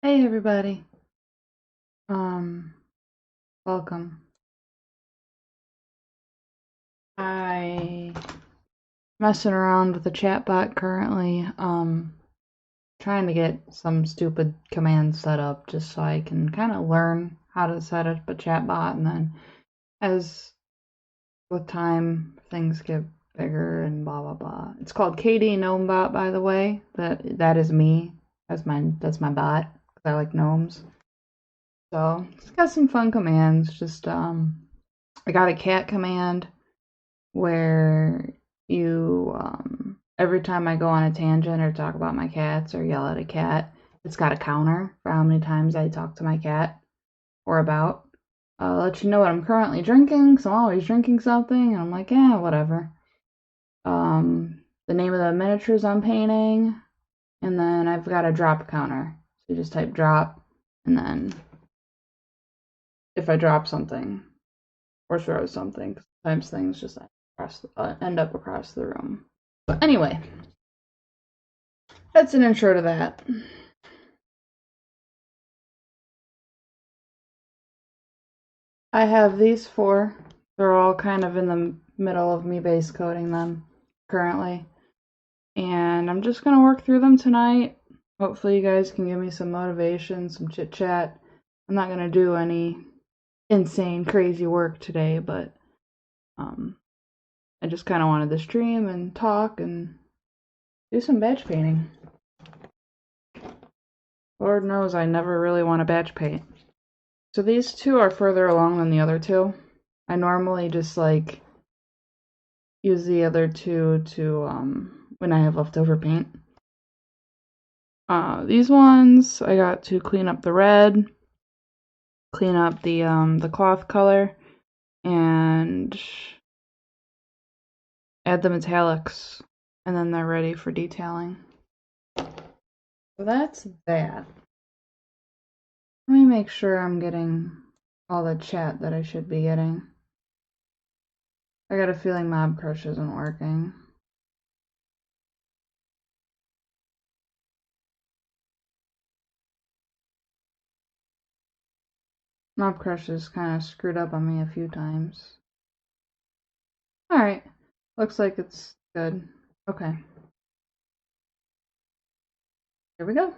Hey everybody. Um, Welcome. I messing around with the chat bot currently, trying to get some stupid commands set up just so I can kind of learn how to set up a chat bot, and then as with time things get bigger and blah blah blah. It's called KD Gnome Bot, by the way. That is me. That's my bot because I like gnomes. So it's got some fun commands. Just I got a cat command where you every time I go on a tangent or talk about my cats or yell at a cat, it's got a counter for how many times I talk to my cat or about. I'll let you know what I'm currently drinking, so I'm always drinking something, and I'm like, yeah, whatever. The name of the miniatures I'm painting, and then I've got a drop counter. So you just type drop, and then if I drop something or throw something, sometimes things just end up across the room. But anyway, that's an intro to that. I have these four. They're all kind of in the middle of me base coating them currently. And I'm just going to work through them tonight. Hopefully you guys can give me some motivation, some chit chat. I'm not going to do any insane, crazy work today, but I just kind of wanted to stream and talk and do some batch painting. Lord knows I never really want to batch paint. So these two are further along than the other two. I normally just like use the other two to when I have leftover paint. These ones I got to clean up the red, clean up the cloth color, and add the metallics, and then they're ready for detailing. So that's that. Let me make sure I'm getting all the chat that I should be getting. I got a feeling Mob Crush isn't working. Mob Crush has kind of screwed up on me a few times. Alright, looks like it's good. Okay. Here we go.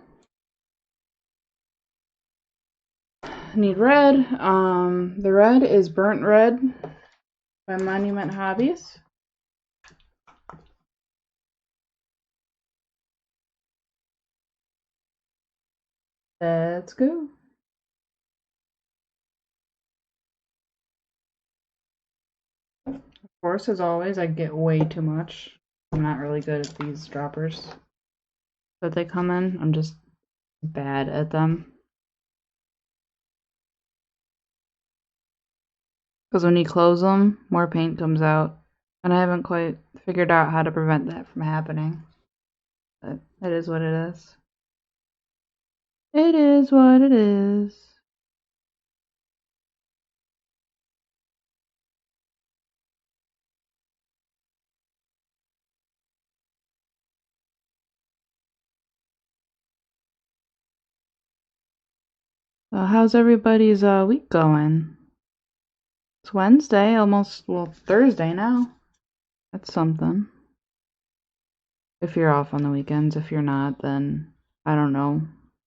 Need red. The red is Burnt Red by Monument Hobbies. Let's go. Of course, as always, I get way too much. I'm not really good at these droppers that they come in. I'm just bad at them. Because when you close them, more paint comes out. And I haven't quite figured out how to prevent that from happening. But it is what it is. It is what it is. So how's everybody's week going? It's Wednesday, almost, well, Thursday now. That's something. If you're off on the weekends, if you're not, then I don't know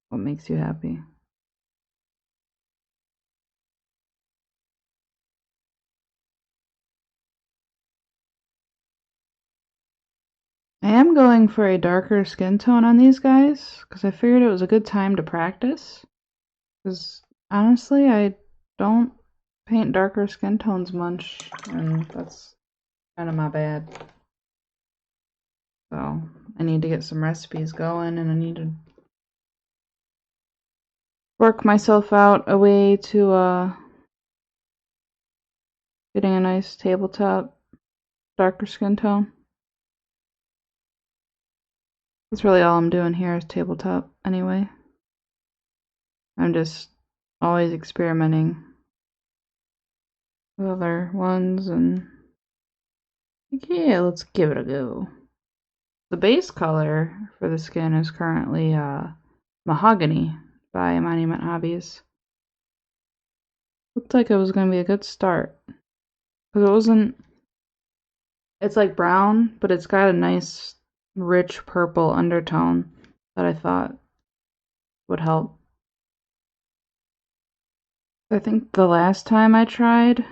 what makes you happy. I am going for a darker skin tone on these guys because I figured it was a good time to practice. Because honestly, I don't paint darker skin tones much, and that's kind of my bad. So I need to get some recipes going, and I need to work myself out a way to getting a nice tabletop darker skin tone. That's really all I'm doing here is tabletop anyway. I'm just always experimenting with other ones and like, yeah, let's give it a go. The base color for the skin is currently mahogany by Monument Hobbies. Looked like it was going to be a good start. Because it wasn't... It's like brown, but it's got a nice, rich purple undertone that I thought would help. I think the last time I tried,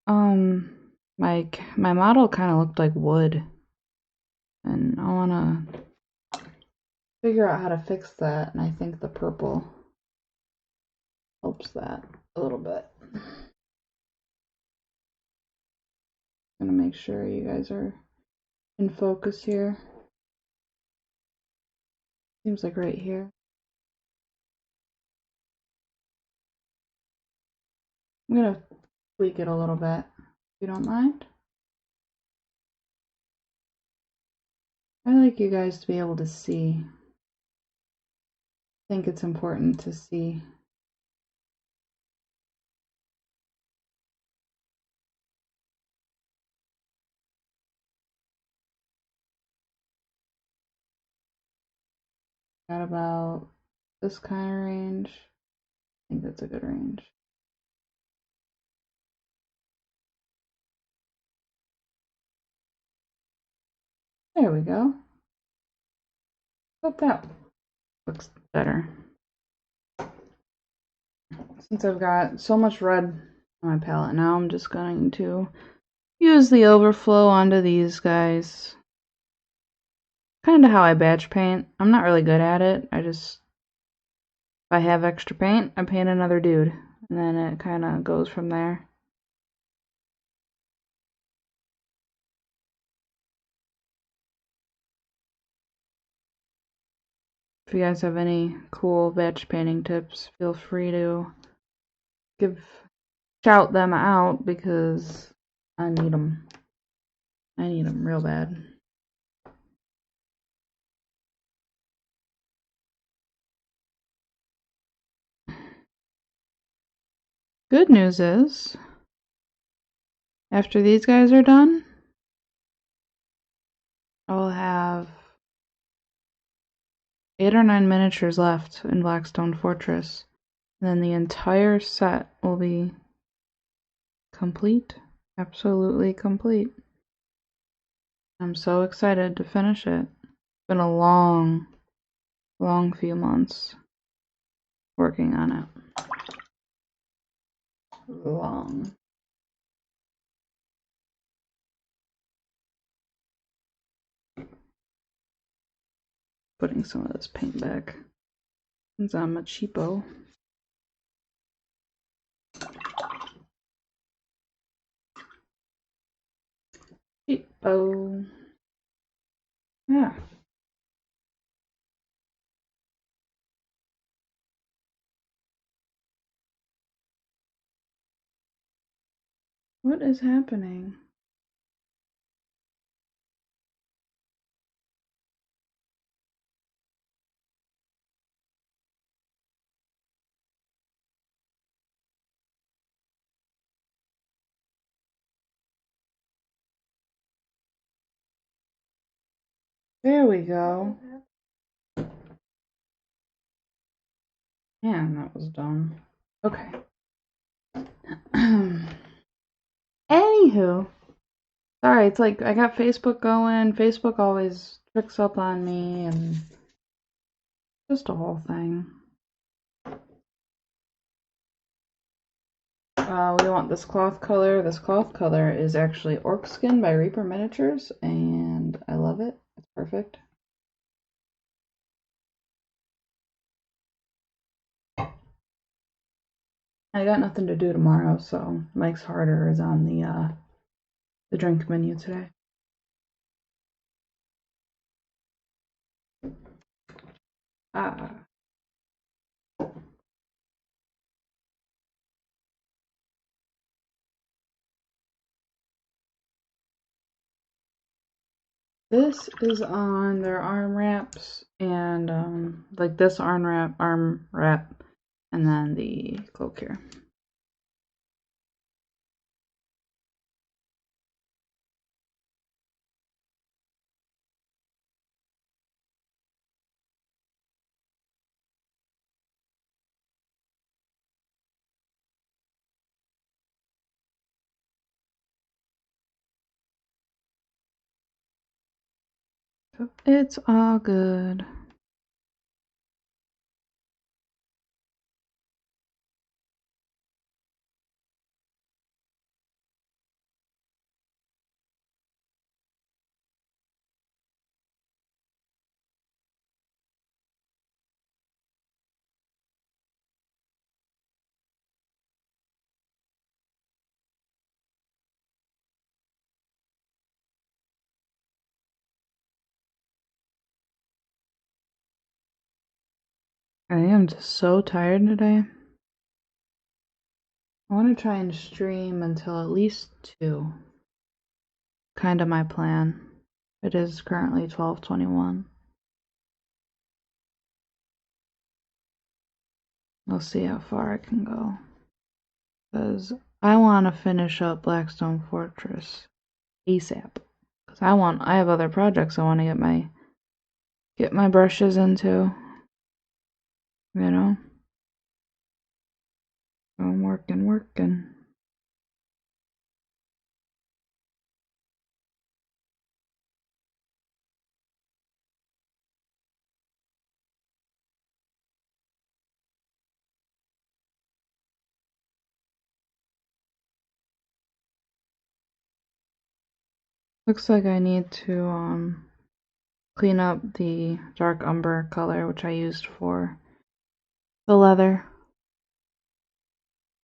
my model kind of looked like wood. And I want to figure out how to fix that, and I think the purple helps that a little bit. I'm gonna make sure you guys are in focus here. Seems like right here. I'm gonna tweak it a little bit, if you don't mind. I like you guys to be able to see. I think it's important to see. Got about this kind of range. I think that's a good range. There we go. Hope that looks better. Since I've got so much red on my palette now, I'm just going to use the overflow onto these guys. Kind of how I batch paint. I'm not really good at it. If I have extra paint, I paint another dude. And then it kind of goes from there. If you guys have any cool batch painting tips, feel free to shout them out, because I need them. I need them real bad. Good news is, after these guys are done, I'll have 8 or 9 miniatures left in Blackstone Fortress. And then the entire set will be complete. Absolutely complete. I'm so excited to finish it. It's been a long, long few months working on it. Long. Putting some of this paint back, since I'm a cheapo. Cheapo. Yeah. What is happening? There we go. Man, that was dumb. Okay. Anywho. Sorry, it's like I got Facebook going. Facebook always tricks up on me, and just a whole thing. We want this cloth color. This cloth color is actually Orc Skin by Reaper Miniatures, and I love it. It's perfect. I got nothing to do tomorrow, so Mike's Harder is on the drink menu today. This is on their arm wraps, and like this arm wrap, and then the cloak here. So it's all good. I am just so tired today. I want to try and stream until at least 2. Kind of my plan. It is currently 12:21. We'll see how far I can go. Because I want to finish up Blackstone Fortress ASAP. Because I have other projects I want to get my brushes into. You know? So I'm working. Looks like I need to clean up the dark umber color, which I used for the leather.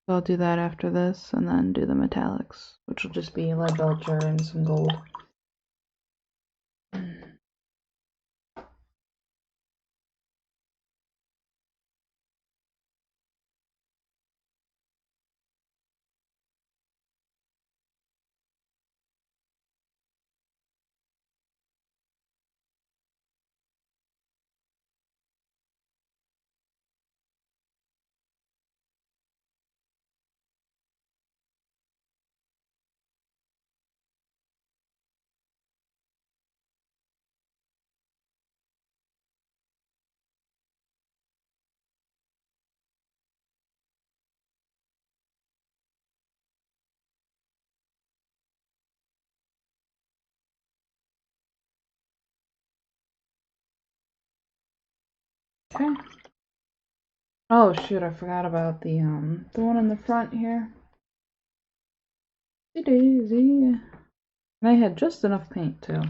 So I'll do that after this, and then do the metallics, which will just be lead belcher and some gold. Okay. Oh shoot, I forgot about the one in the front here. Daisy. And I had just enough paint too.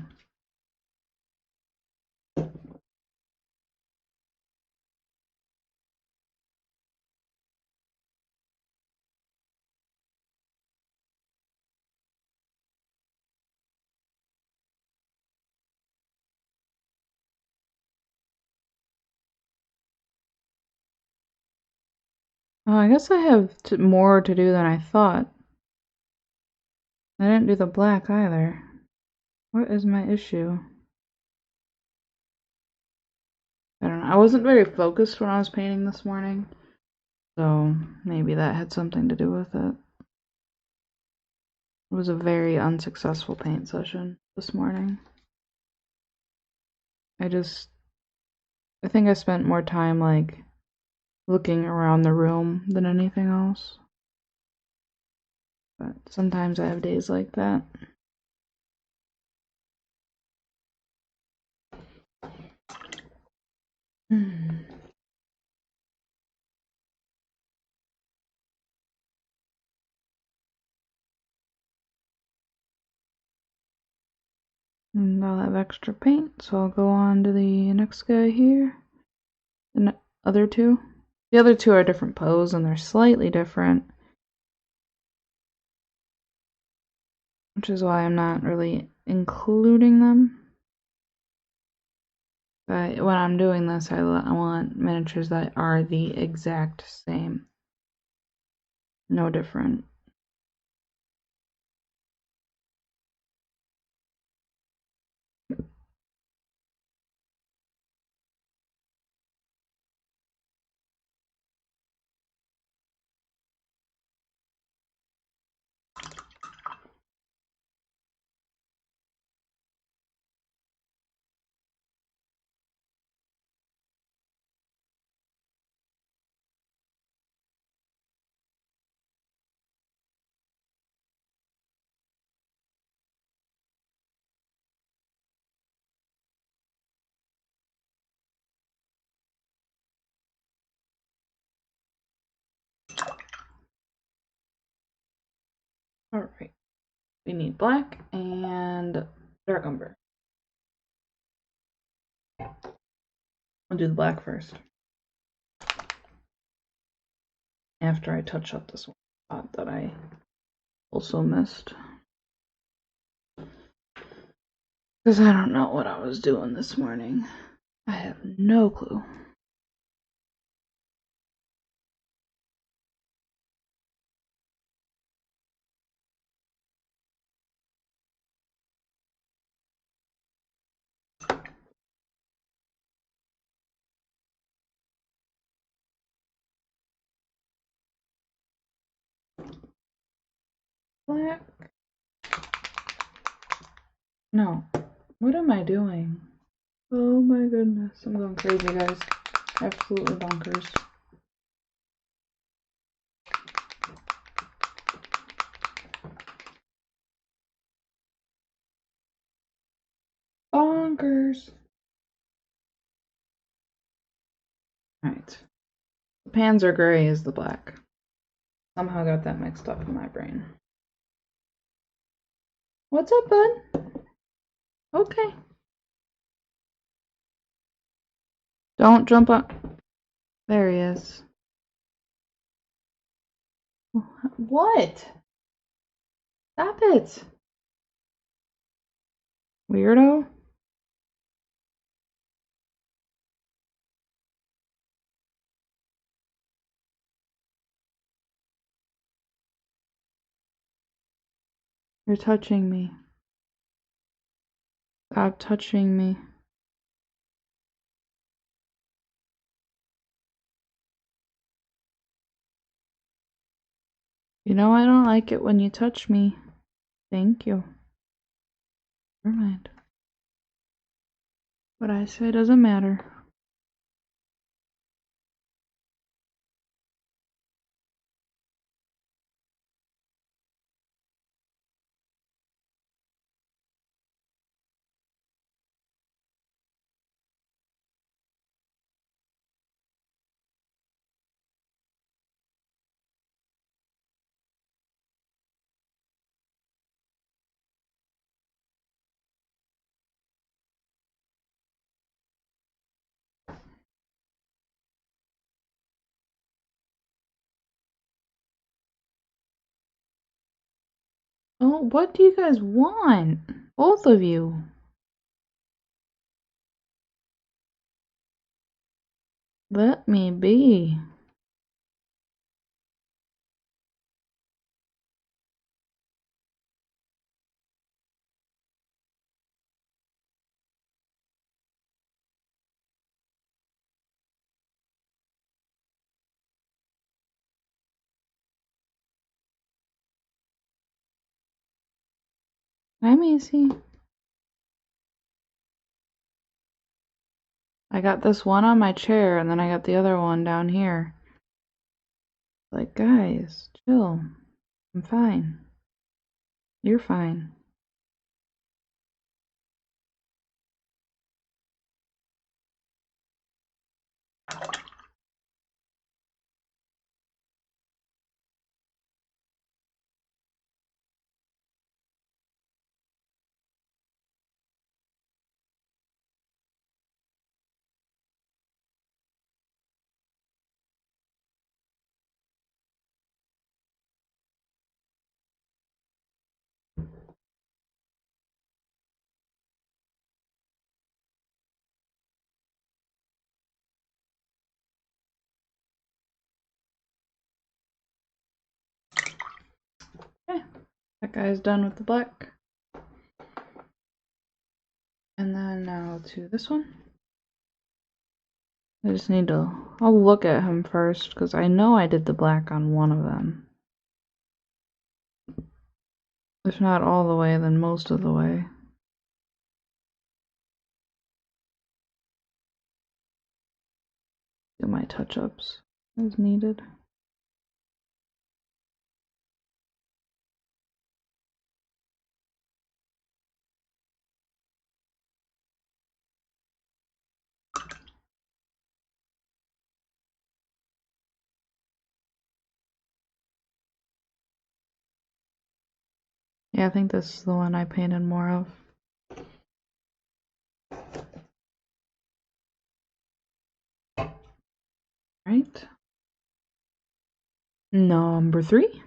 Oh, I guess I have more to do than I thought. I didn't do the black either. What is my issue? I don't know. I wasn't very focused when I was painting this morning, so maybe that had something to do with it. It was a very unsuccessful paint session this morning. I think I spent more time like looking around the room than anything else. But sometimes I have days like that. And I'll have extra paint, so I'll go on to the next guy here. The other two. The other two are a different pose and they're slightly different, which is why I'm not really including them. But when I'm doing this, I want miniatures that are the exact same. No different. Alright. We need black and dark umber. I'll do the black first. After I touch up this one spot that I also missed. Because I don't know what I was doing this morning. I have no clue. Black. No. What am I doing? Oh my goodness. I'm going crazy, guys. Absolutely bonkers. Bonkers. Alright. The Panzer Gray is the black. Somehow got that mixed up in my brain. What's up, bud? Okay. Don't jump up. There he is. What? Stop it. Weirdo. You're touching me. Stop touching me. You know I don't like it when you touch me. Thank you. Never mind. What I say doesn't matter. Oh, what do you guys want? Both of you. Let me be. Hi, Macy. I got this one on my chair, and then I got the other one down here. Like, guys, chill. I'm fine. You're fine. Okay, that guy's done with the black. And then now to this one. I just need to, I'll look at him first, because I know I did the black on one of them. If not all the way, then most of the way. Do my touch-ups as needed. Yeah, I think this is the one I painted more of. Right. Number 3.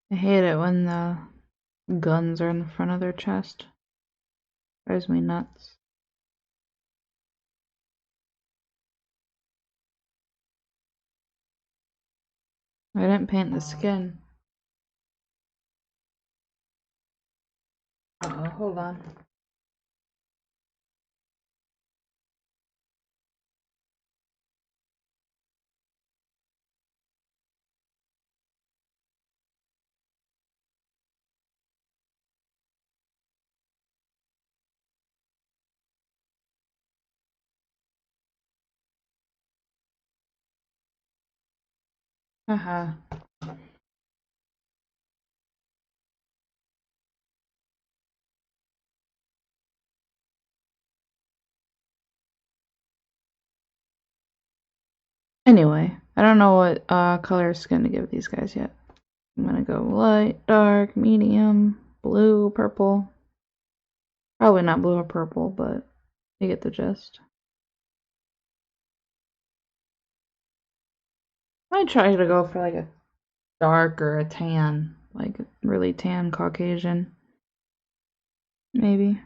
I hate it when the guns are in the front of their chest. Drives me nuts. I didn't paint the skin. Uh-oh, hold on. Haha. Anyway, I don't know what color skin to give these guys yet. I'm gonna go light, dark, medium, blue, purple. Probably not blue or purple, but you get the gist. I try to go for like a dark or a tan, like a really tan Caucasian. Maybe.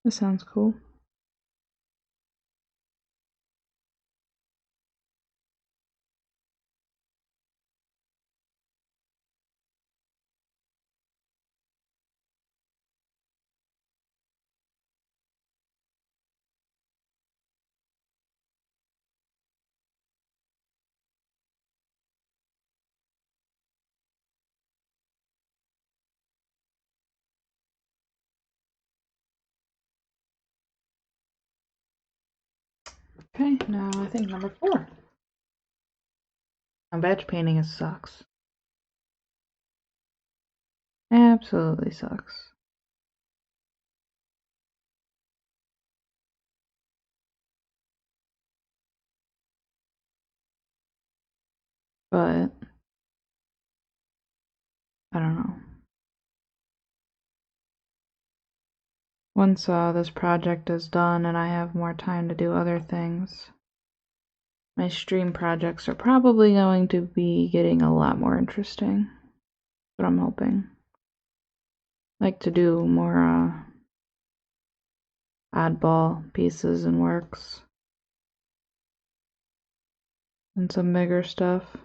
This sounds cool. Okay, now I think number 4. Now batch painting sucks. Absolutely sucks. But I don't know. Once this project is done and I have more time to do other things, my stream projects are probably going to be getting a lot more interesting. But I'm hoping. Like to do more oddball pieces and works. And some bigger stuff.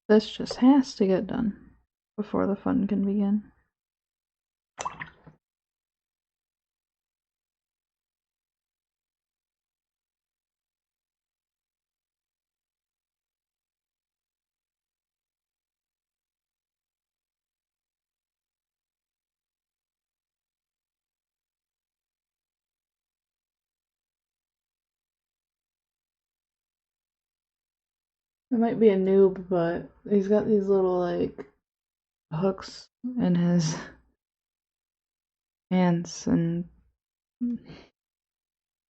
This just has to get done before the fun can begin. I might be a noob, but he's got these little like hooks in his hands and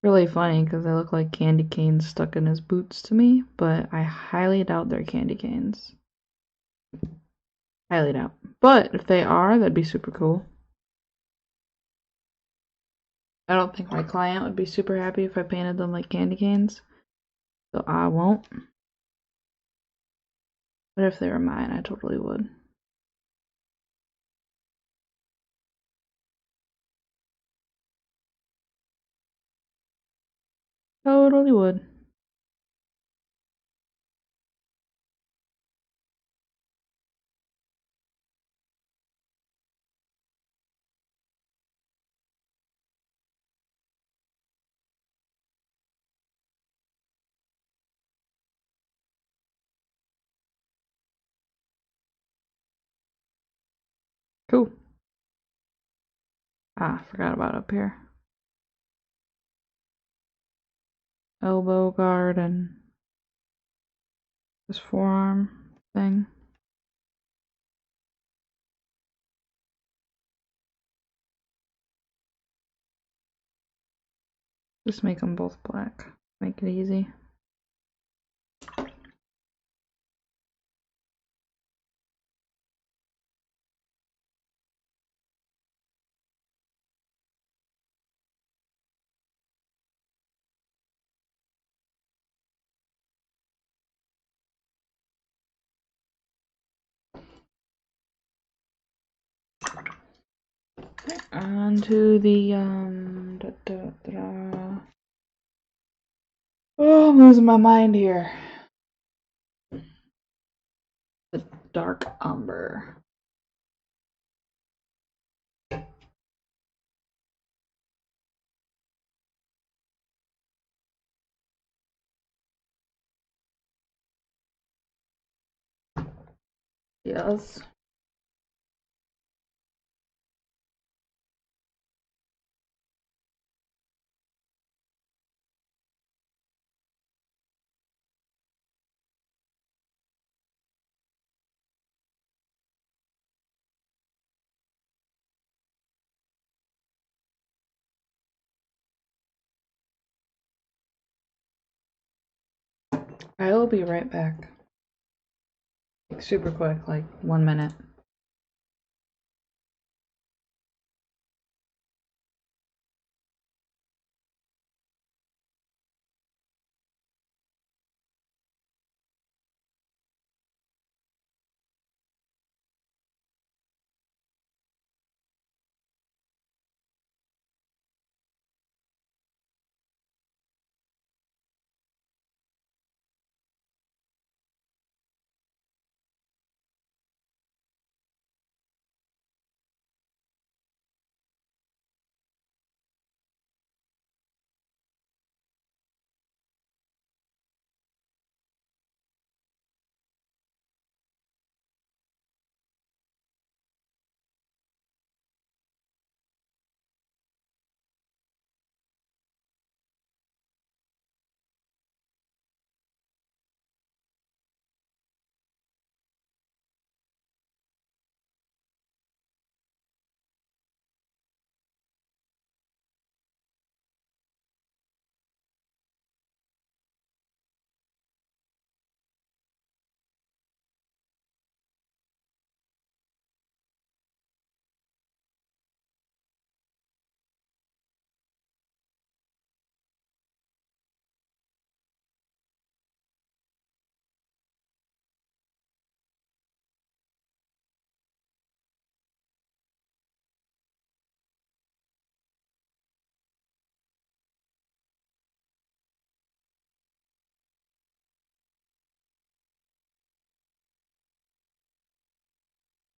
really funny because they look like candy canes stuck in his boots to me, but I highly doubt they're candy canes. Highly doubt. But if they are, that'd be super cool. I don't think my client would be super happy if I painted them like candy canes, so I won't. But if they were mine, I totally would. Totally would. Cool. Ah, forgot about up here. Elbow guard and this forearm thing. Just make them both black. Make it easy. On to the Oh, I'm losing my mind here. The dark umber. Yes. I will be right back. Like, super quick, like 1 minute.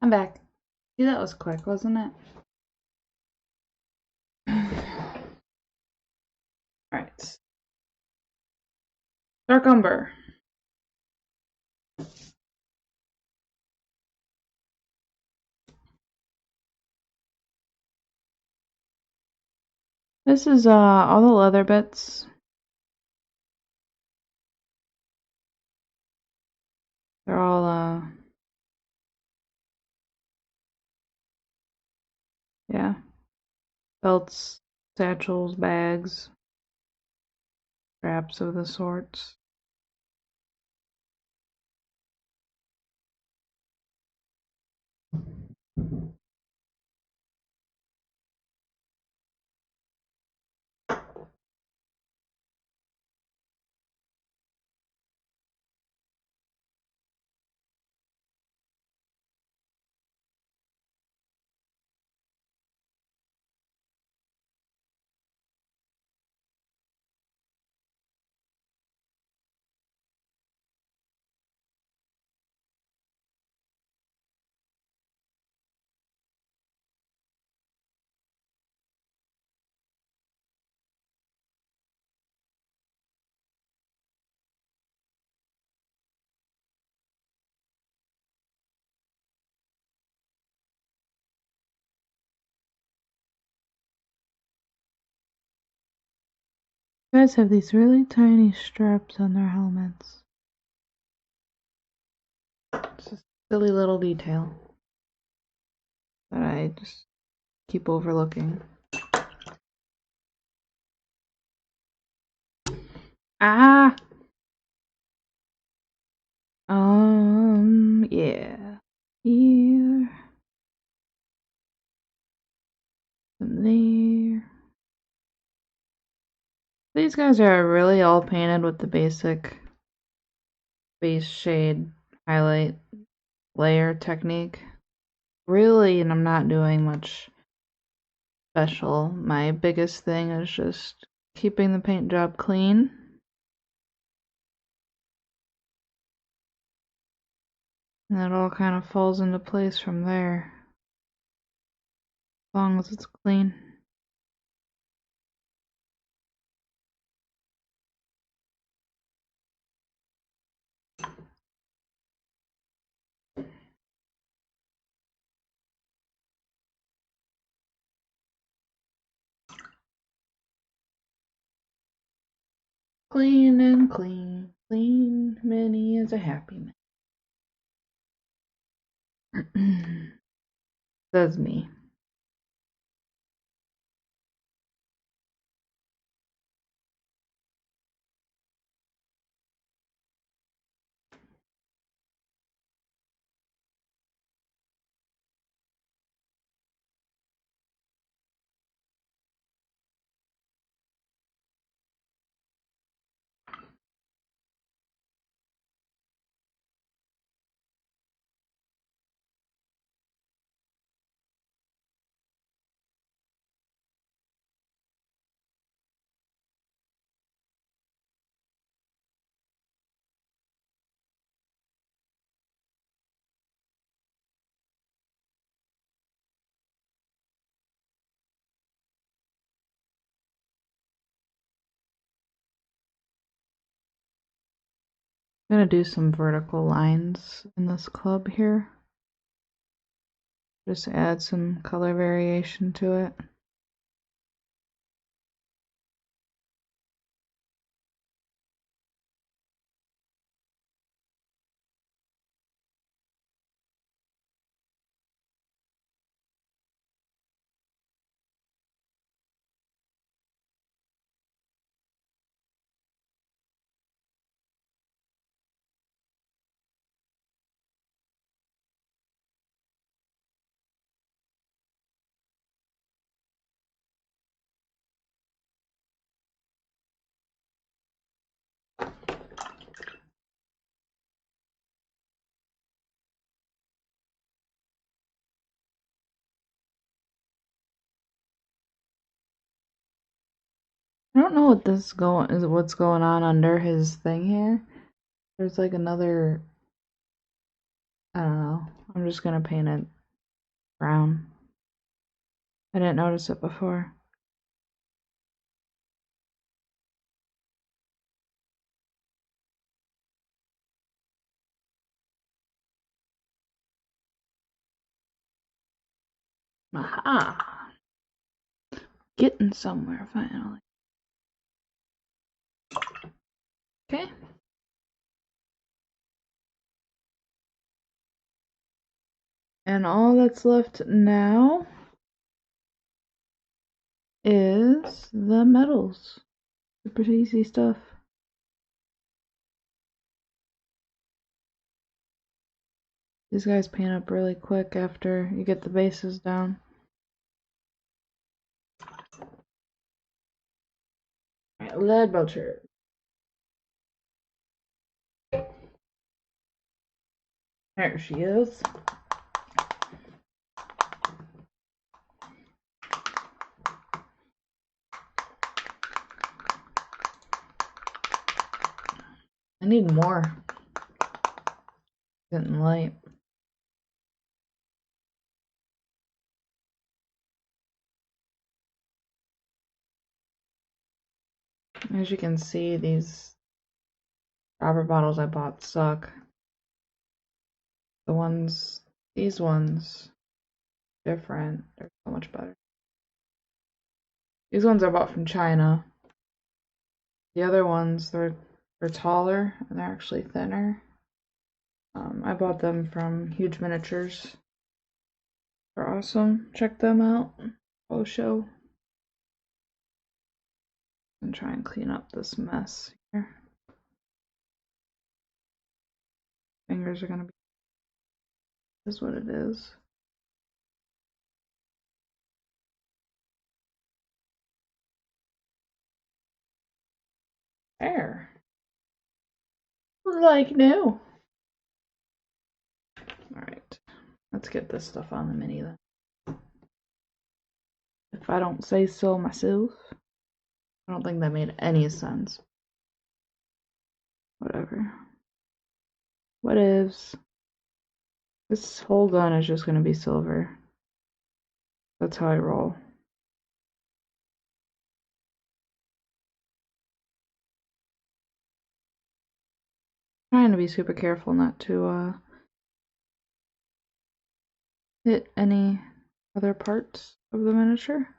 I'm back. See, that was quick, wasn't it? Alright. Dark umber. This is all the leather bits. They're all, yeah, belts, satchels, bags, straps of the sorts. Guys have these really tiny straps on their helmets. It's a silly little detail that I just keep overlooking. Ah! Yeah. Here. And there. These guys are really all painted with the basic base shade highlight layer technique. Really, and I'm not doing much special. My biggest thing is just keeping the paint job clean. And it all kind of falls into place from there. As long as it's clean. Clean and clean. Clean Minnie is a happy man. Says me. I'm gonna do some vertical lines in this club here. Just add some color variation to it. I don't know what what's going on under his thing here. There's like another, I don't know. I'm just gonna paint it brown. I didn't notice it before. Aha! Getting somewhere finally. Okay. And all that's left now is the metals. Super easy stuff. These guys paint up really quick after you get the bases down. Alright, lead belcher. There she is. I need more. Getting light. As you can see, these rubber bottles I bought suck. These ones, different. They're so much better. These ones I bought from China. The other ones, they're taller and they're actually thinner. I bought them from Huge Miniatures. They're awesome. Check them out. I'll show. And try and clean up this mess here. Fingers are gonna be. This is what it is. There. Like new. Alright. Let's get this stuff on the mini then. If I don't say so myself. I don't think that made any sense. Whatever. What ifs? This whole gun is just gonna be silver. That's how I roll. Trying to be super careful not to hit any other parts of the miniature.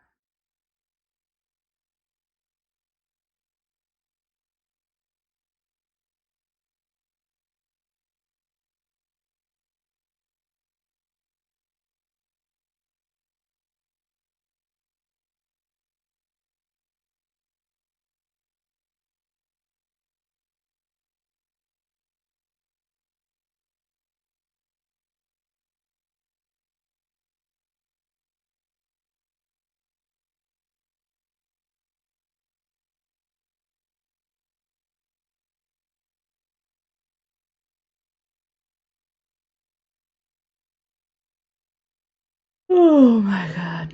Oh my god.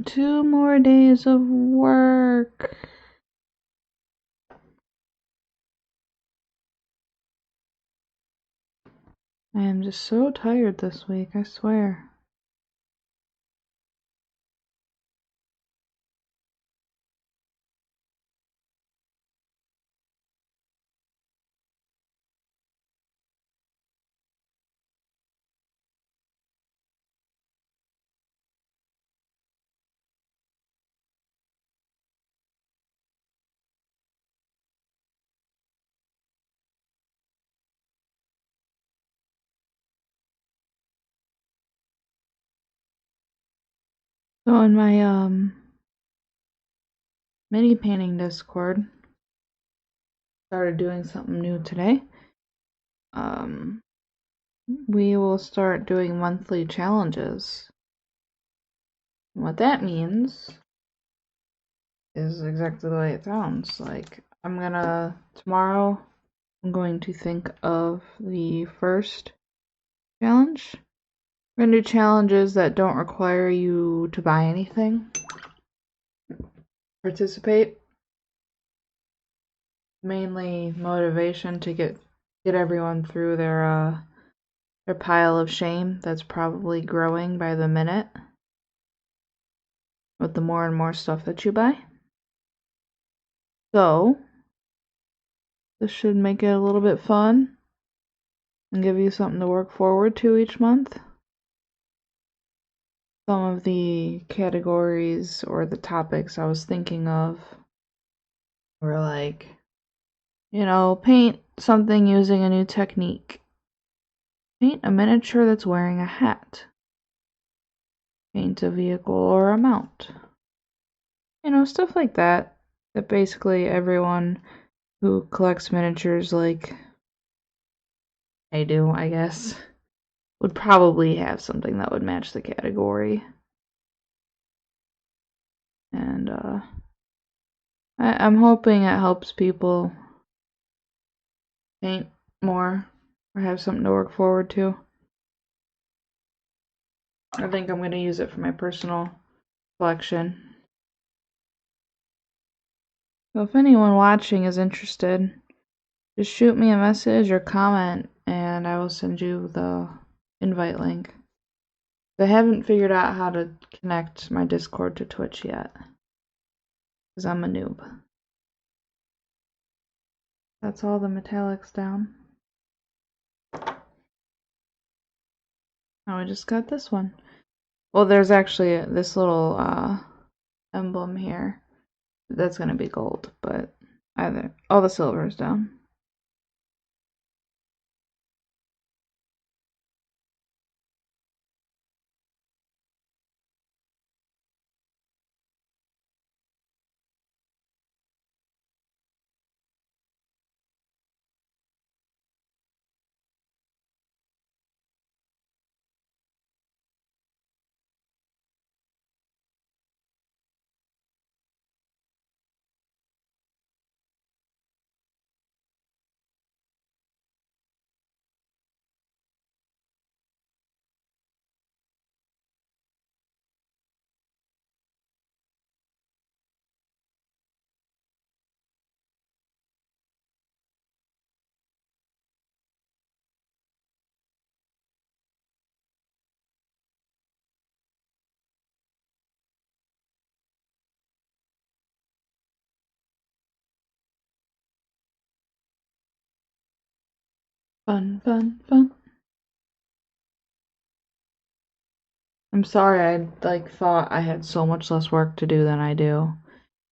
2 more days of work. I am just so tired this week, I swear. So in my mini painting Discord, started doing something new today. We will start doing monthly challenges. And what that means is exactly the way it sounds. Like, tomorrow, I'm going to think of the first challenge. We're gonna do challenges that don't require you to buy anything. Participate. Mainly motivation to get everyone through their pile of shame that's probably growing by the minute with the more and more stuff that you buy. So this should make it a little bit fun and give you something to work forward to each month. Some of the categories or the topics I was thinking of were like, paint something using a new technique. Paint a miniature that's wearing a hat. Paint a vehicle or a mount. You know, stuff like that. That basically everyone who collects miniatures like I do, I guess, would probably have something that would match the category. And I'm hoping it helps people paint more or have something to work forward to. I think I'm going to use it for my personal collection. So if anyone watching is interested, just shoot me a message or comment and I will send you the invite link. I haven't figured out how to connect my Discord to Twitch yet, because I'm a noob. That's all the metallics down. Now I just got this one. Well, there's actually this little emblem here. That's gonna be gold, but all the silver is down. Fun, fun, fun. I'm sorry, I thought I had so much less work to do than I do.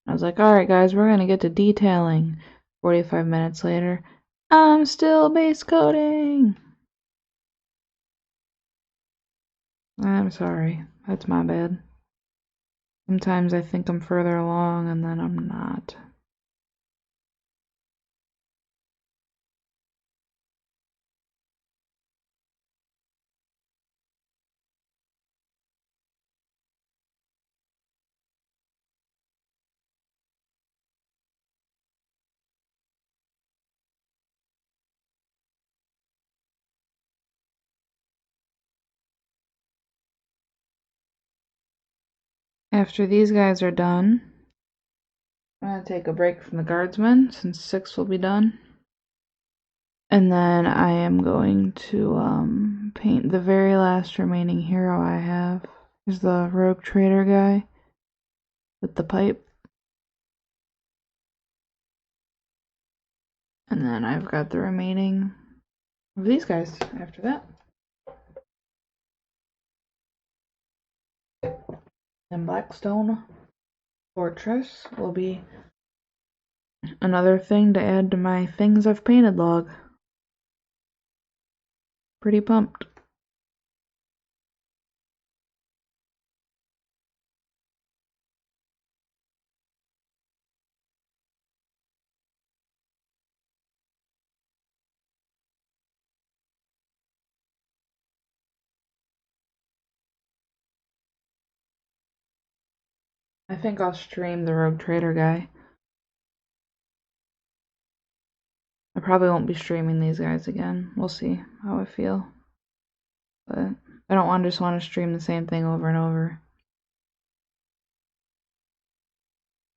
I was like, alright guys, we're gonna get to detailing. 45 minutes later, I'm still base coating. I'm sorry, that's my bad. Sometimes I think I'm further along and then I'm not. After these guys are done, I'm gonna take a break from the guardsmen since 6 will be done. And then I am going to paint the very last remaining hero I have. Is the rogue traitor guy with the pipe. And then I've got the remaining of these guys after that. And Blackstone Fortress will be another thing to add to my things I've painted log. Pretty pumped. I think I'll stream the rogue trader guy. I probably won't be streaming these guys again. We'll see how I feel. But I don't just want to stream the same thing over and over.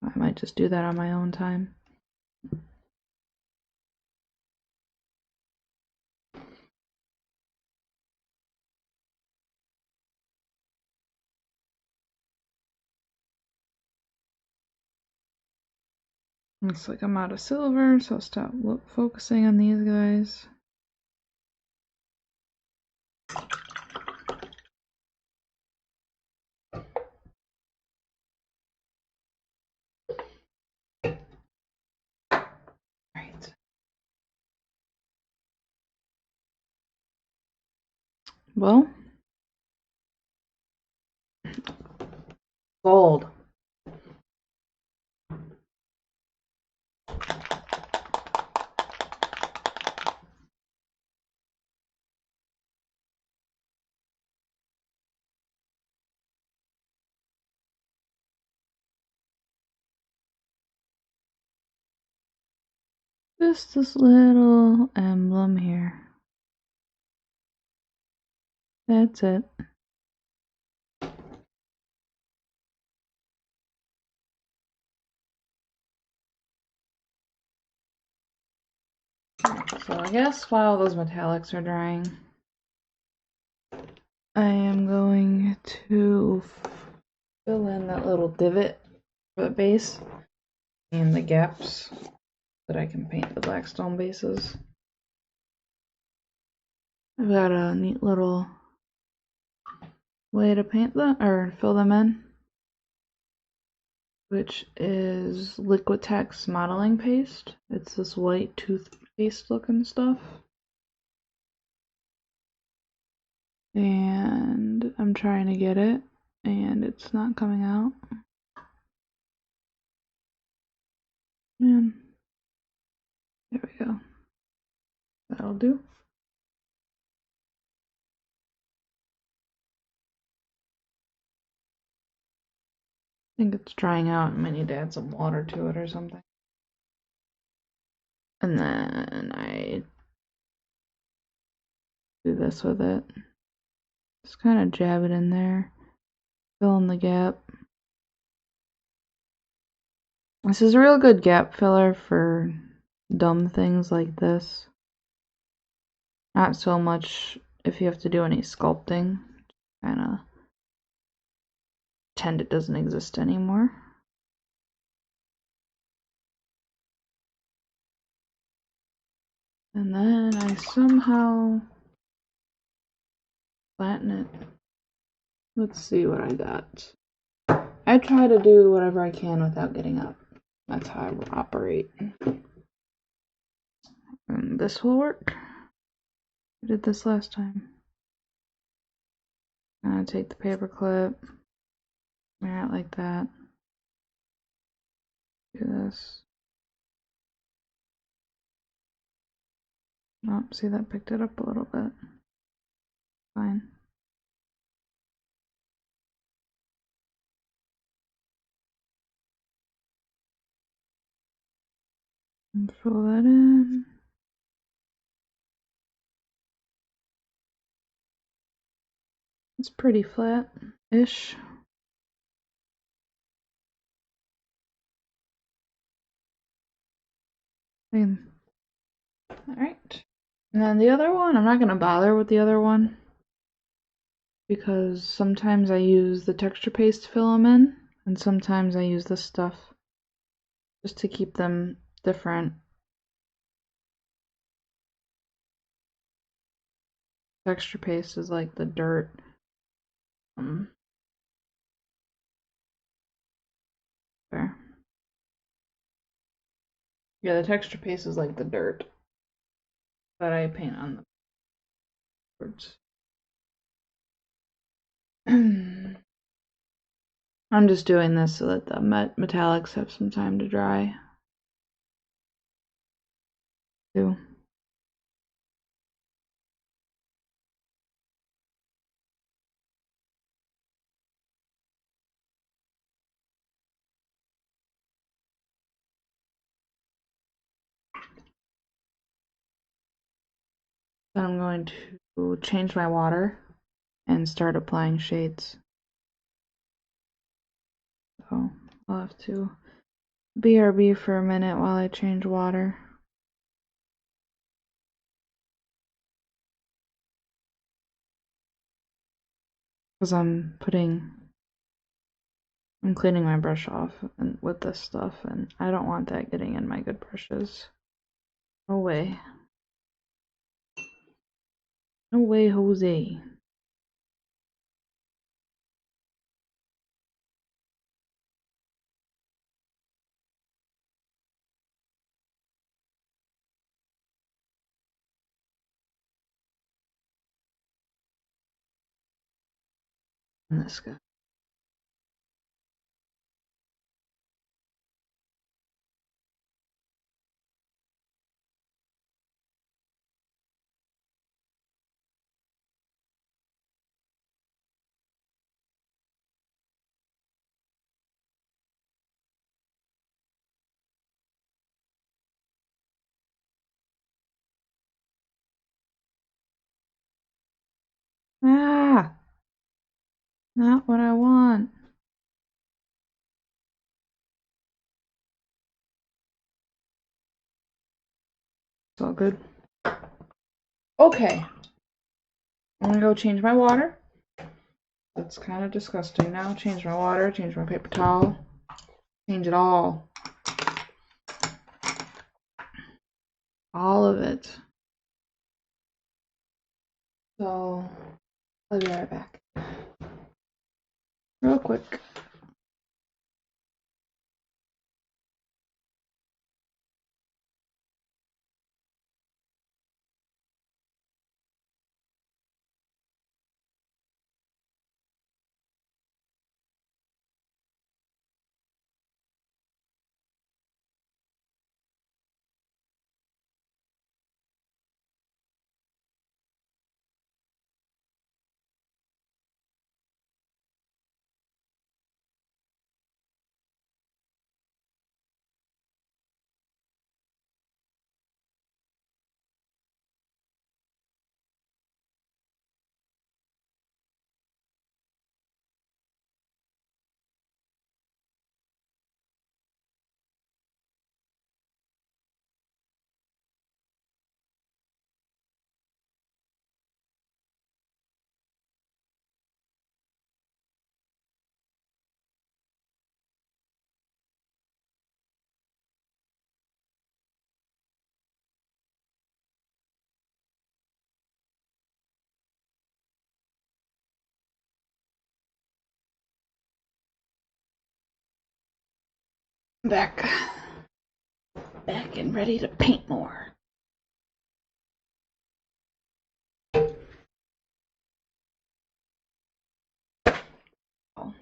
I might just do that on my own time. Looks like I'm out of silver, so I'll stop focusing on these guys. Right. Well, gold. Just this little emblem here. That's it. So I guess while those metallics are drying, I am going to fill in that little divot for the base and the gaps that I can paint the Blackstone bases. I've got a neat little way to paint them or fill them in, which is Liquitex modeling paste. It's this white toothpaste looking stuff. And I'm trying to get it, and it's not coming out. Man. There we go. That'll do. I think it's drying out. I might need to add some water to it or something. And then I do this with it. Just kind of jab it in there. Fill in the gap. This is a real good gap filler for dumb things like this. Not so much if you have to do any sculpting. Kind of pretend it doesn't exist anymore. And then I somehow flatten it. Let's see what I got. I try to do whatever I can without getting up. That's how I operate. And this will work. I did this last time. I'm gonna take the paper clip, wear it like that. Do this. Oh, see, that picked it up a little bit. Fine. And fill that in. It's pretty flat-ish. Alright. And then the other one, I'm not going to bother with the other one, because sometimes I use the texture paste to fill them in, and sometimes I use this stuff just to keep them different. Texture paste is like the dirt. There. Yeah, the texture paste is like the dirt that I paint on the boards. I'm just doing this so that the metallics have some time to dry. Too. Then I'm going to change my water and start applying shades. So I'll have to BRB for a minute while I change water. Because I'm cleaning my brush off and with this stuff, and I don't want that getting in my good brushes. No way. No way, Jose. And this guy. Ah! Not what I want. It's all good. Okay. I'm gonna go change my water. That's kind of disgusting now. Change my water, change my paper towel, change it all. All of it. So, I'll be right back. Real quick. Back and ready to paint more. Oh.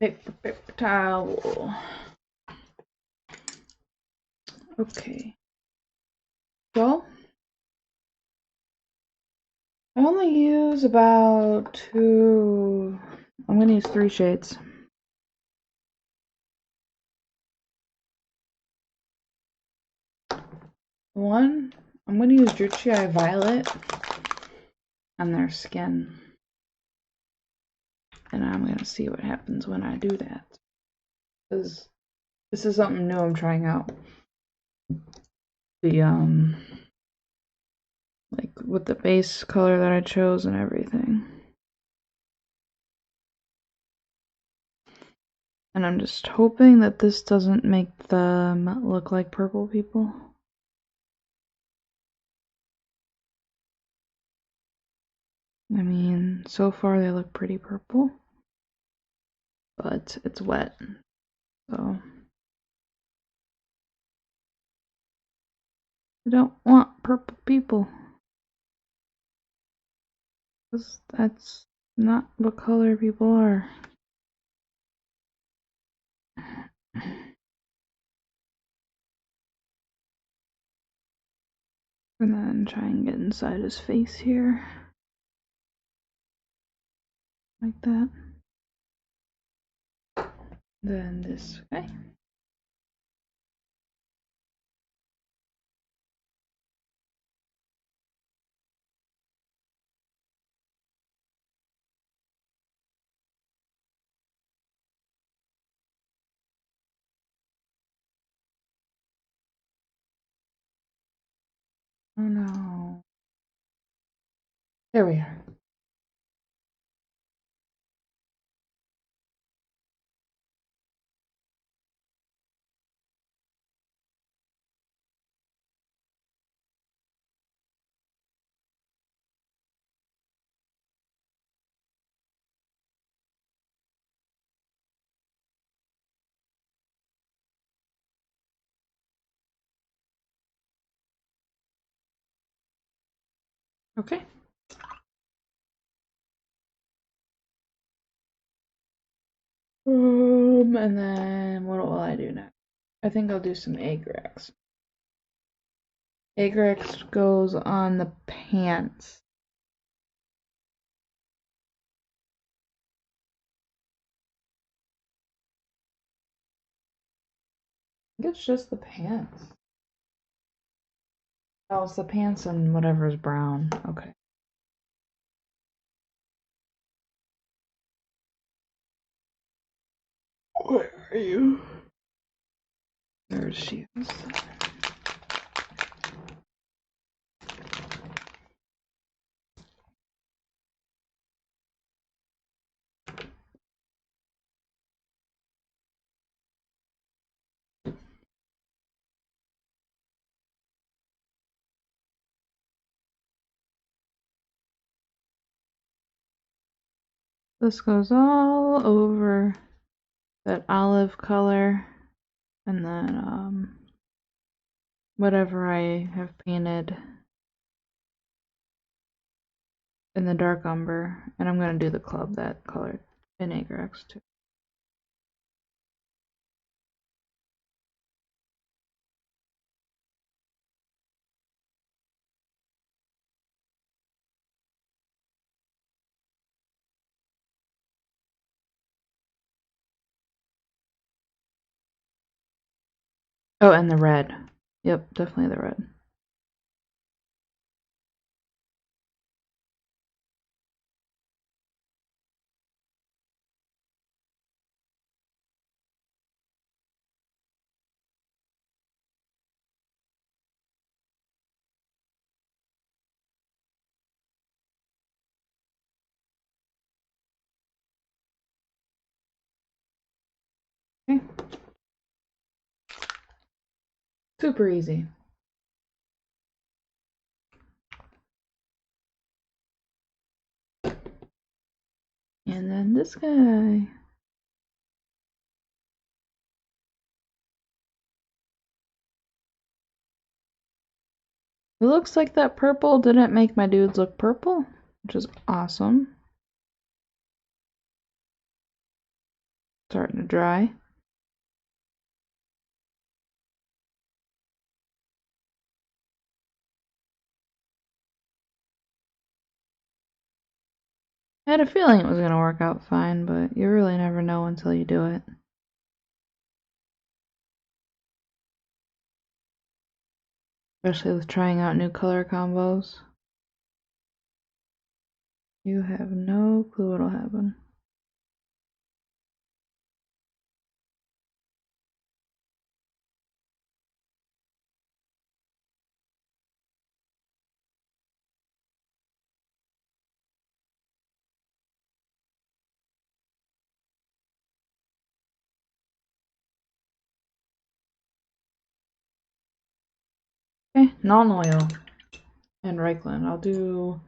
Paper towel. Okay. So, I only use about 2. I'm gonna use 3 shades. One, I'm gonna use Druchii Violet on their skin. And I'm gonna see what happens when I do that. Because this is something new I'm trying out. The, like with the base color that I chose and everything. And I'm just hoping that this doesn't make them look like purple people. I mean, so far they look pretty purple. But it's wet, so I don't want purple people. Because that's not what color people are. And then try and get inside his face here. Like that. Then this way. Oh no. There we are. Okay. And then what will I do next? I think I'll do some egg racks. Egg racks goes on the pants. I think it's just the pants. Oh, it's the pants and whatever's brown. Okay. Where are you? There she is. This goes all over that olive color, and then whatever I have painted in the dark umber, and I'm gonna do the club that color in Agrax too. Oh, and the red. Yep, definitely the red. Okay. Super easy. And then this guy. It looks like that purple didn't make my dudes look purple, which is awesome. Starting to dry. I had a feeling it was going to work out fine, but you really never know until you do it. Especially with trying out new color combos. You have no clue what'll happen. Okay, non-oil and Reichland. I'll do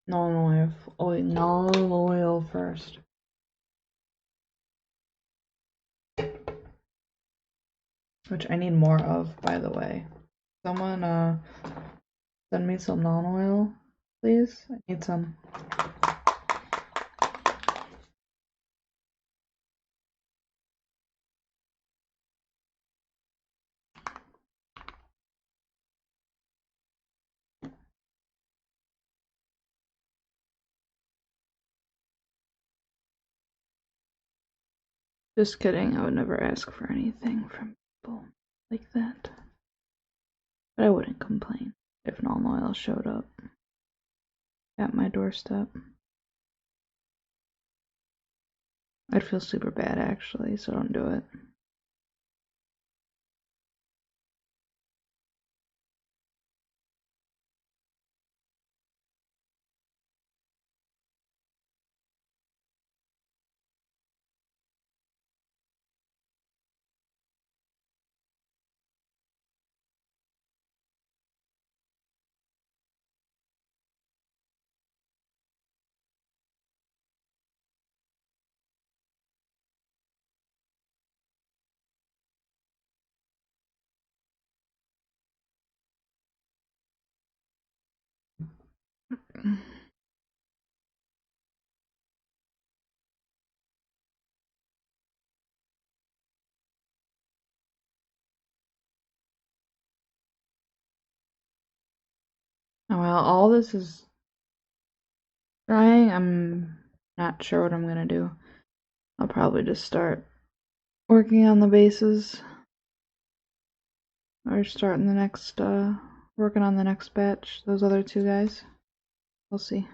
non-oil first. Which I need more of, by the way. Someone send me some non-oil, please. I need some. Just kidding, I would never ask for anything from people like that. But I wouldn't complain if non-oil showed up at my doorstep. I'd feel super bad actually, so don't do it. Oh, well, all this is drying. I'm not sure what I'm gonna do. I'll probably just start working on the bases. Or starting the next, working on the next batch. Those other two guys. We'll see.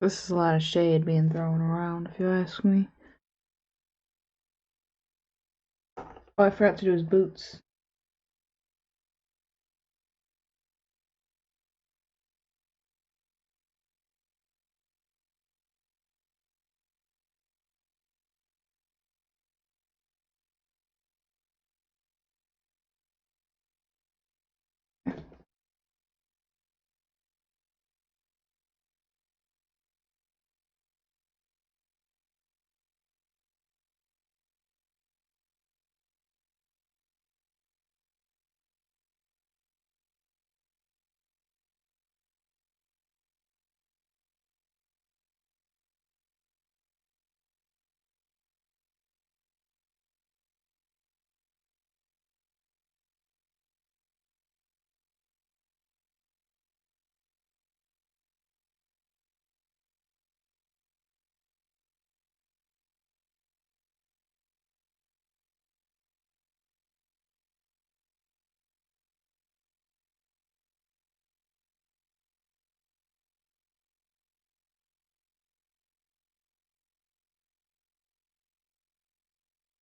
This is a lot of shade being thrown around, if you ask me. Oh, I forgot to do his boots.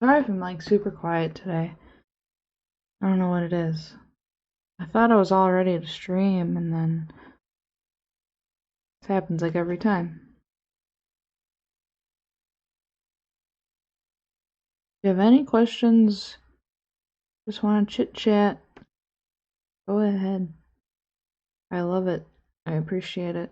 Sorry if I'm like super quiet today. I don't know what it is. I thought I was all ready to stream, and then this happens like every time. If you have any questions, just want to chit chat, go ahead. I love it. I appreciate it.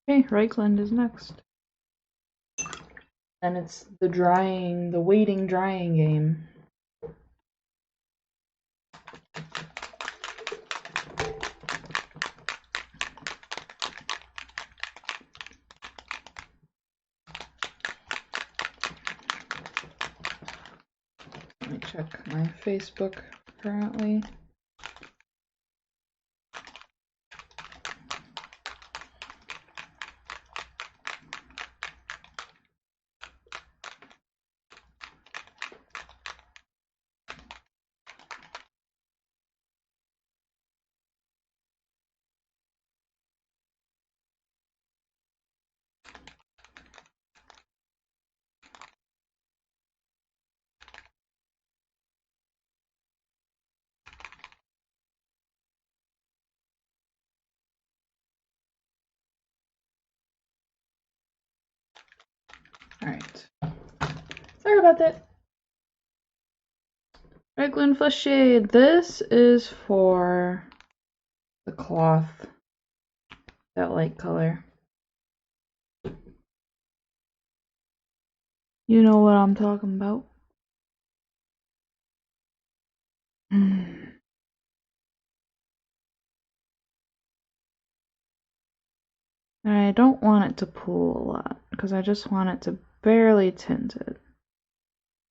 Okay, Reichland is next. And it's the drying, the waiting drying game. Let me check my Facebook currently. Alright. Sorry about that. Reichland Flesh Shade. This is for the cloth. That light color. You know what I'm talking about. I don't want it to pool a lot, because I just want it to barely tint it.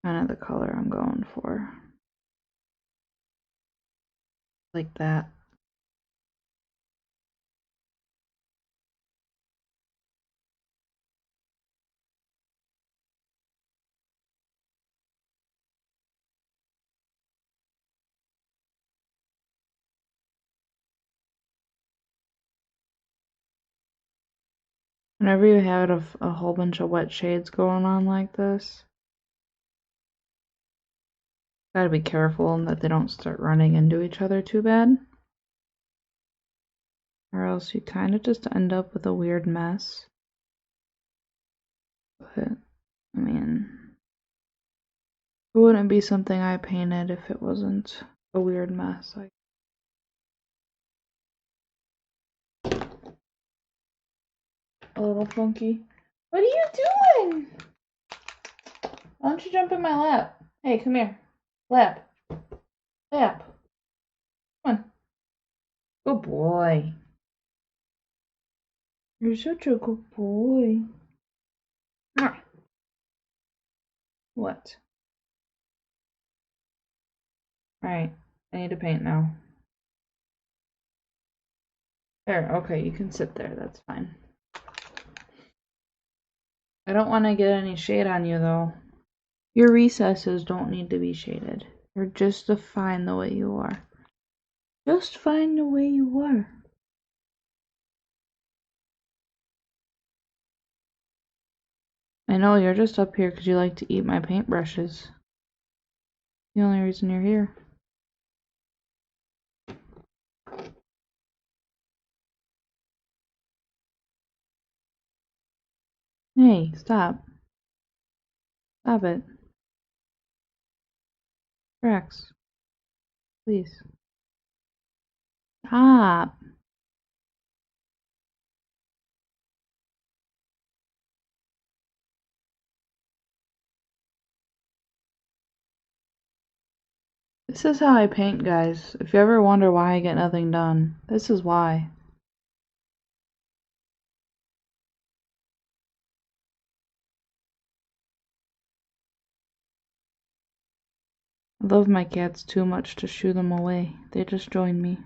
Kind of the color I'm going for. Like that. Whenever you have a whole bunch of wet shades going on like this, Gotta be careful that they don't start running into each other too bad. Or else you kind of just end up with a weird mess. But, I mean, it wouldn't be something I painted if it wasn't a weird mess. A little funky. What are you doing? Why don't you jump in my lap? Hey, come here. Lap. Lap. Come on. Good boy. You're such a good boy. What? Alright, I need to paint now. There, okay, you can sit there, that's fine. I don't want to get any shade on you, though. Your recesses don't need to be shaded. You're just fine the way you are. Just fine the way you are. I know, you're just up here because you like to eat my paintbrushes. The only reason you're here. Hey, stop. Stop it. Rex. Please. Stop. This is how I paint, guys. If you ever wonder why I get nothing done, this is why. I love my cats too much to shoo them away. They just join me.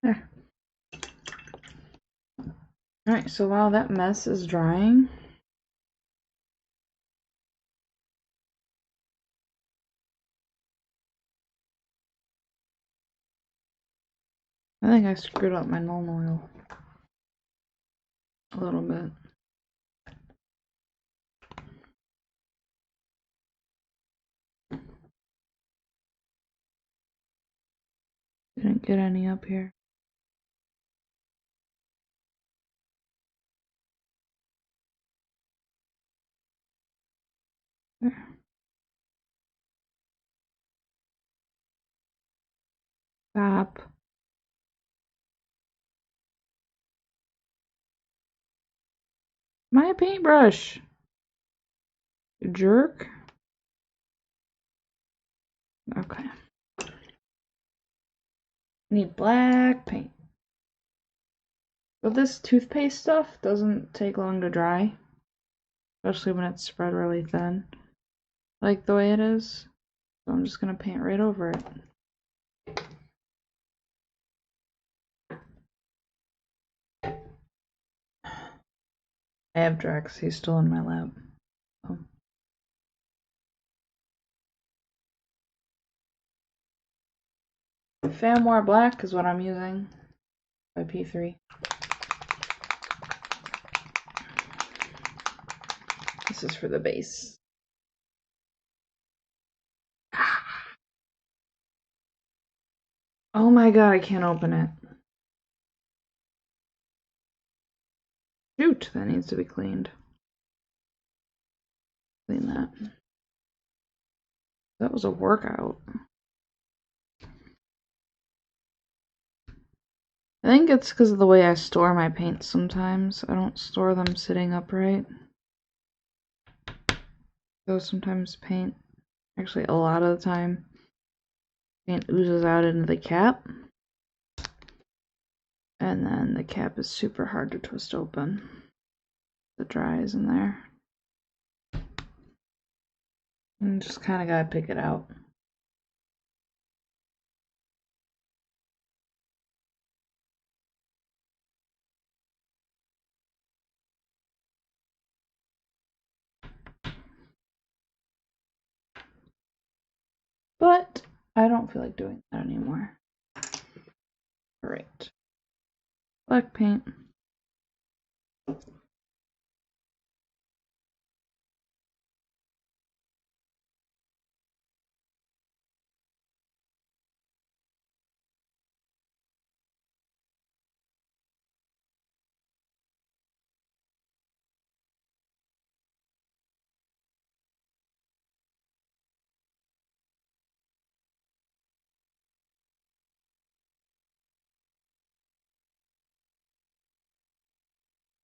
There. Alright, so while that mess is drying, I think I screwed up my null oil a little bit. Didn't get any up here. There. Stop. My paintbrush! You jerk. Okay. Need black paint. But this toothpaste stuff doesn't take long to dry. Especially when it's spread really thin. Like the way it is. So I'm just gonna paint right over it. I have Drax, he's still in my lap. Oh. Famwar Black is what I'm using by P3. This is for the base. Oh my god, I can't open it. Shoot, that needs to be cleaned. Clean that. That was a workout. I think it's because of the way I store my paints sometimes. I don't store them sitting upright. So sometimes paint, actually a lot of the time, paint oozes out into the cap. And then the cap is super hard to twist open. It dries in there. And just kind of gotta pick it out. But I don't feel like doing that anymore. Alright. Black paint.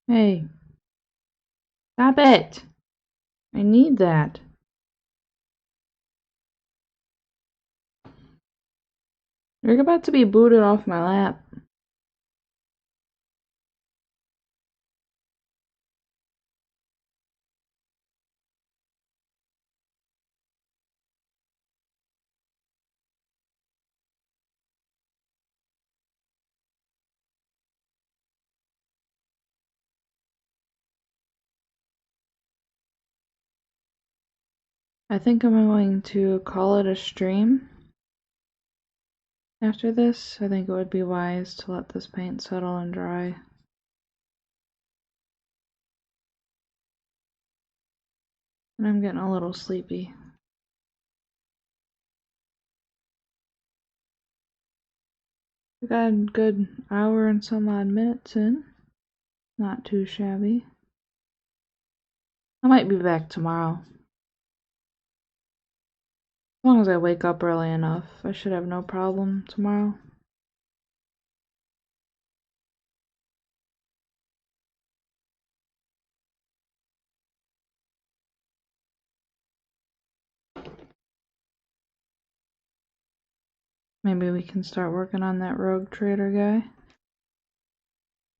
Hey. Stop it! I need that. You're about to be booted off my lap. I think I'm going to call it a stream. After this, I think it would be wise to let this paint settle and dry. And I'm getting a little sleepy. We got a good hour and some odd minutes in. Not too shabby. I might be back tomorrow. As long as I wake up early enough, I should have no problem tomorrow. Maybe we can start working on that rogue trader guy.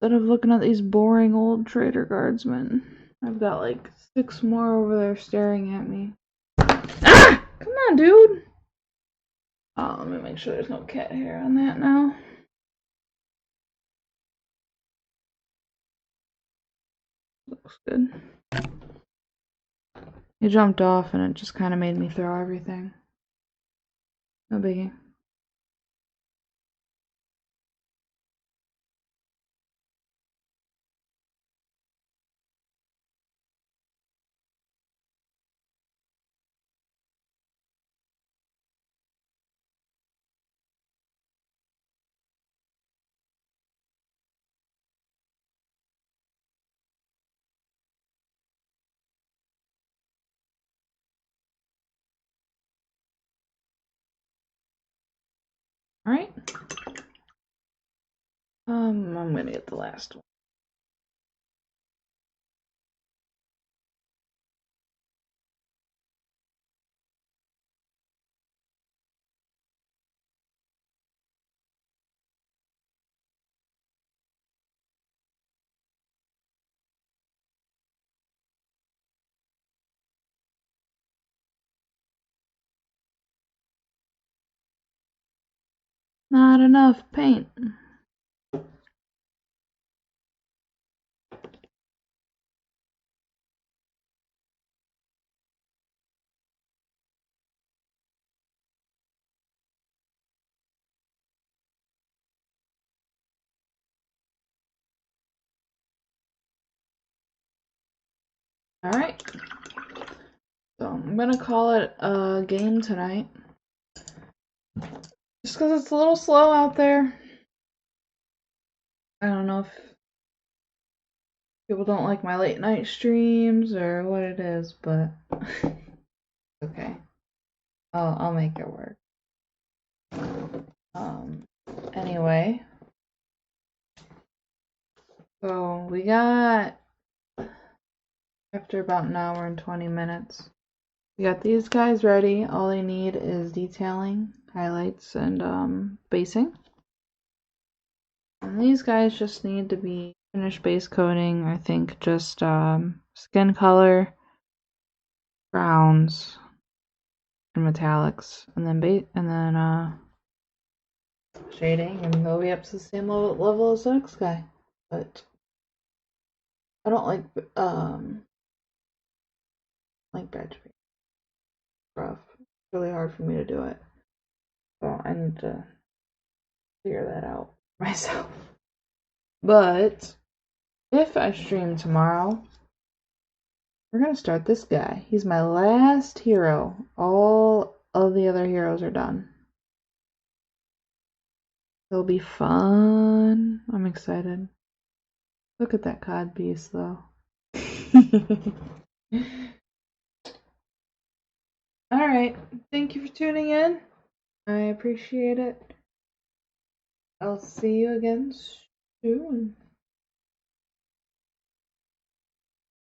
Instead of looking at these boring old Traitor Guardsmen. I've got like 6 more over there staring at me. Ah! Come on, dude! Oh, let me make sure there's no cat hair on that now. Looks good. He jumped off and it just kind of made me throw everything. No biggie. Alright. I'm gonna get the last one. Not enough paint. Alright. So I'm gonna call it a game tonight. Just because it's a little slow out there. I don't know if people don't like my late night streams or what it is, but okay. I'll make it work. Anyway. So we got, after about an hour and 20 minutes, we got these guys ready. All they need is detailing, highlights, and basing. And these guys just need to be finished base coating. I think just skin color, browns, and metallics, and then shading, and they'll be up to the same level as the next guy. But I don't like badge paint. Rough. It's really hard for me to do it. So I need to figure that out myself. But if I stream tomorrow, we're gonna start this guy. He's my last hero. All of the other heroes are done. It'll be fun. I'm excited. Look at that cod beast, though. Alright, thank you for tuning in. I appreciate it. I'll see you again soon.